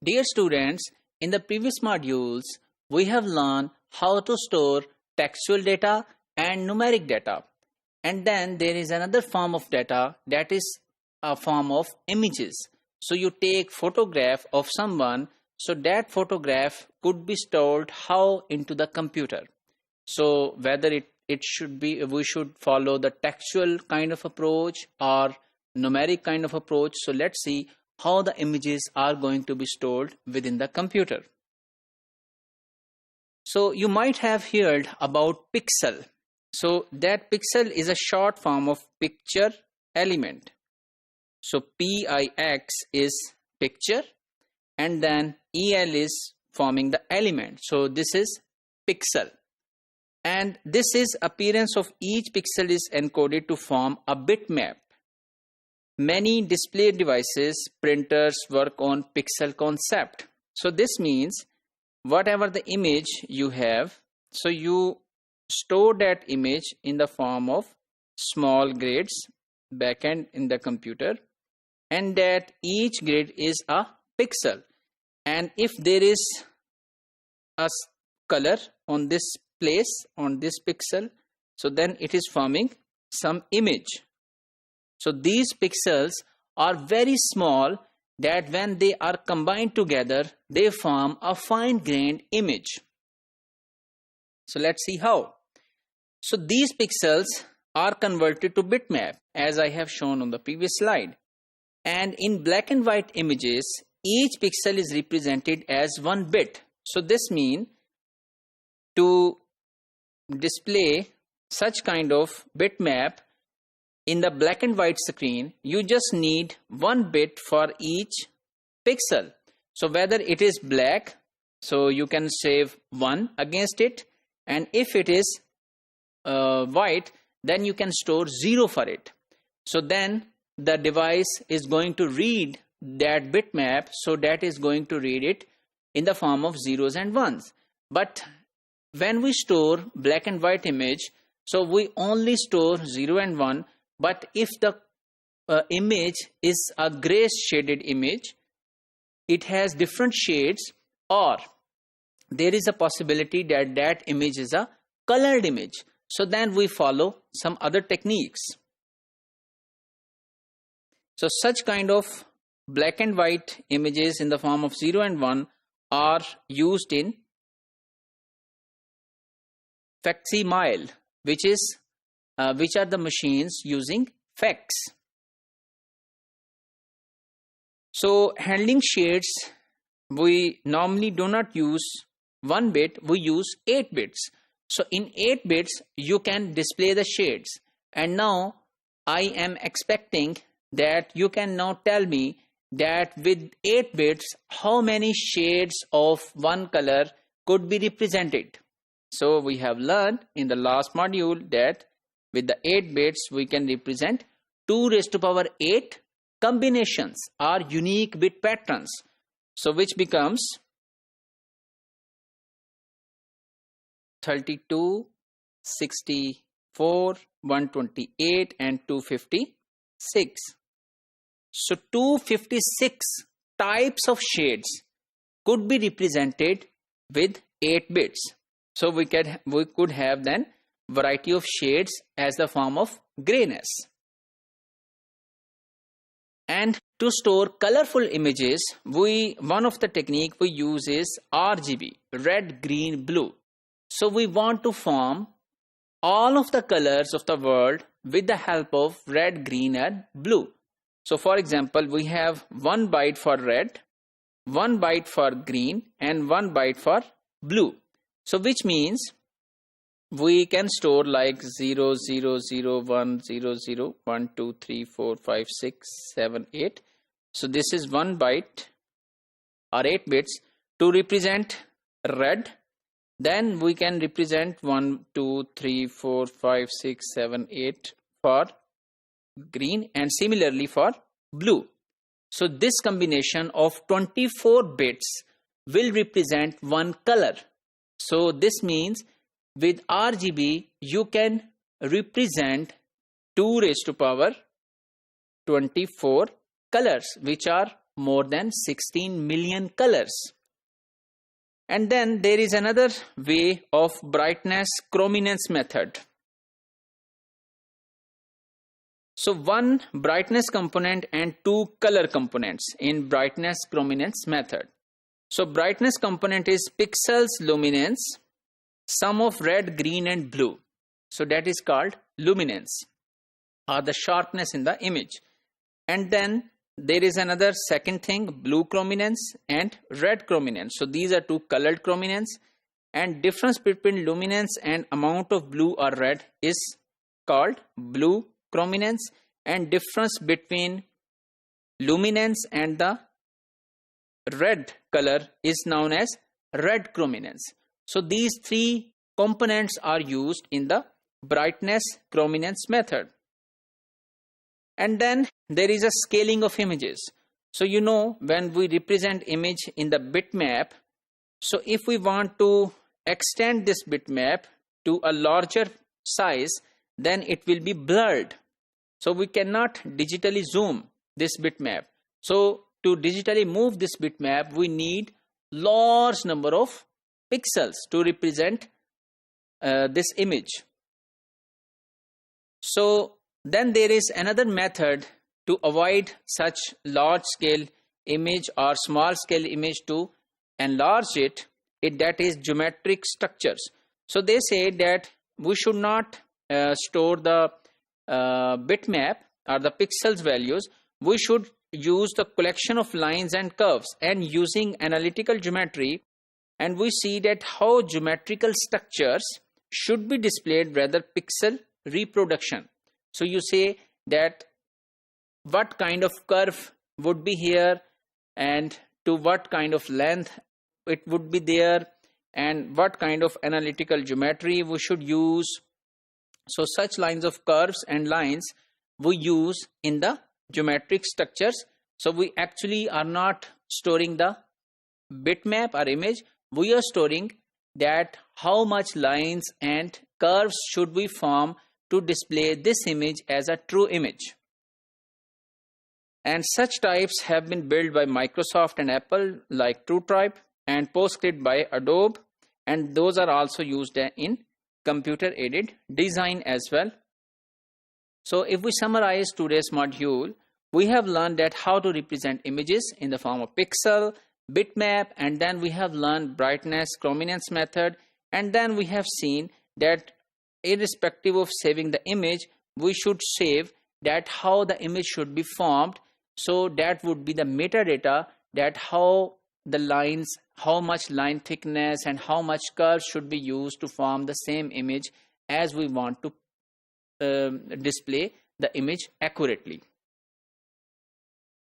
Dear students, in the previous modules, we have learned how to store textual data and numeric data. And then there is another form of data, that is a form of images. So you take photograph of someone, so that photograph could be stored how into the computer. So whether it should be, we should follow the textual kind of approach or numeric kind of approach. So let's see how the images are going to be stored within the computer. So you might have heard about pixel. So that pixel is a short form of picture element. So PIX is picture and then EL is forming the element. So this is pixel. And this is appearance of each pixel is encoded to form a bitmap. Many display devices, printers work on pixel concept. So this means whatever the image you have, so you store that image in the form of small grids backend in the computer, and that each grid is a pixel. And if there is a color on this place, on this pixel, so then it is forming some image. So these pixels are very small that when they are combined together, they form a fine-grained image. So let's see how. So these pixels are converted to bitmap as I have shown on the previous slide. And in black and white images, each pixel is represented as 1 bit. So this means to display such kind of bitmap in the black and white screen, you just need 1 bit for each pixel. So whether it is black, so you can save 1 against it, and if it is white, then you can store 0 for it. So then the device is going to read that bitmap, so that is going to read it in the form of zeros and ones. But when we store black and white image, so we only store 0 and 1. But if the image is a gray shaded image, it has different shades, or there is a possibility that that image is a colored image. So then we follow some other techniques. So such kind of black and white images in the form of 0 and 1 are used in facsimile, which are the machines using fax. So handling shades, we normally do not use 1 bit, we use 8 bits. So in 8 bits, you can display the shades. And now I am expecting that you can now tell me that with 8 bits, how many shades of one color could be represented. So we have learned in the last module that with the 8 bits, we can represent 2 raised to power 8 combinations or unique bit patterns. So which becomes 32, 64, 128 and 256. So 256 types of shades could be represented with 8 bits. So we could have then variety of shades as the form of grayness. And to store colorful images, one of the technique we use is RGB, red, green, blue. So we want to form all of the colors of the world with the help of red, green and blue. So for example, we have 1 byte for red, 1 byte for green and 1 byte for blue. So which means we can store like 0, 0, 0, 1, 0, 0, 1, 2, 3, 4, 5, 6, 7, 8. So this is 1 byte or 8 bits to represent red. Then we can represent 1, 2, 3, 4, 5, 6, 7, 8 for green and similarly for blue. So this combination of 24 bits will represent one color. So this means with RGB you can represent 2 raised to power 24 colors, which are more than 16 million colors. And then there is another way of brightness chrominance method. So one brightness component and two color components in brightness chrominance method. So brightness component is pixels luminance, sum of red, green and blue. So that is called luminance, or the sharpness in the image. And then there is another second thing, blue chrominance and red chrominance. So these are two colored chrominance, and difference between luminance and amount of blue or red is called blue chrominance, and difference between luminance and the red color is known as red chrominance. So these three components are used in the brightness chrominance method. And then there is a scaling of images. So you know, when we represent image in the bitmap, so if we want to extend this bitmap to a larger size, then it will be blurred. So we cannot digitally zoom this bitmap. So to digitally move this bitmap, we need large number of pixels to represent this image. So then there is another method to avoid such large scale image or small scale image to enlarge it, that is geometric structures. So they say that we should not store the bitmap or the pixels values. We should use the collection of lines and curves, and using analytical geometry, and we see that how geometrical structures should be displayed rather pixel reproduction. So you say that what kind of curve would be here, and to what kind of length it would be there, and what kind of analytical geometry we should use. So such lines of curves and lines we use in the geometric structures. So we actually are not storing the bitmap or image, we are storing that how much lines and curves should we form to display this image as a true image. And such types have been built by Microsoft and Apple, like TrueType, and PostScript by Adobe, and those are also used in computer aided design as well. So if we summarize today's module, we have learned that how to represent images in the form of pixel, bitmap, and then we have learned brightness chrominance method, and then we have seen that irrespective of saving the image, we should save that how the image should be formed. So that would be the metadata, that how the lines, how much line thickness and how much curves should be used to form the same image as we want to display the image accurately.